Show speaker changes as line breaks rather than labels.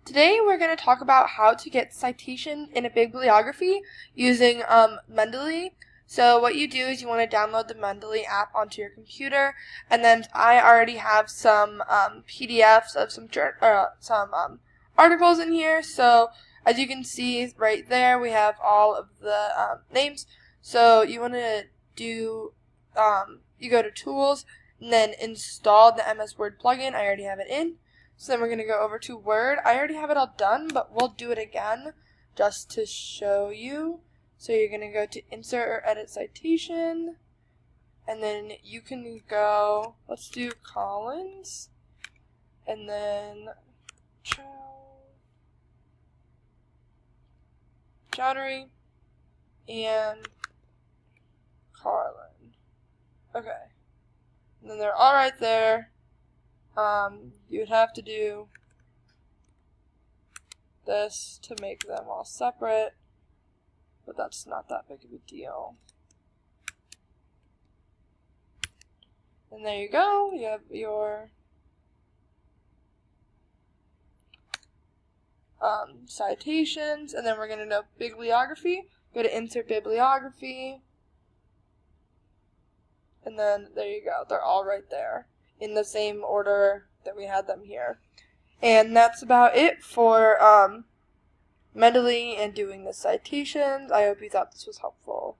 Today we're going to talk about how to get citation in a bibliography using Mendeley. So what you do is you want to download the Mendeley app onto your computer, and then I already have some PDFs of some articles in here. So as you can see right there, we have all of the names. So you want to do, you go to Tools, and then install the MS Word plugin. I already have it in. So then we're going to go over to Word. I already have it all done, but we'll do it again just to show you. So you're going to go to Insert or Edit Citation, and then you can go, let's do Collins, and then Chowdhury, and Carlin. Okay. And then they're all right there. You would have to do this to make them all separate, but that's not that big of a deal. And there you go, you have your citations, and then we're going to know bibliography. Go to Insert Bibliography, and then there you go, they're all right there in the same order that we had them here. And that's about it for Mendeley and doing the citations. I hope you thought this was helpful.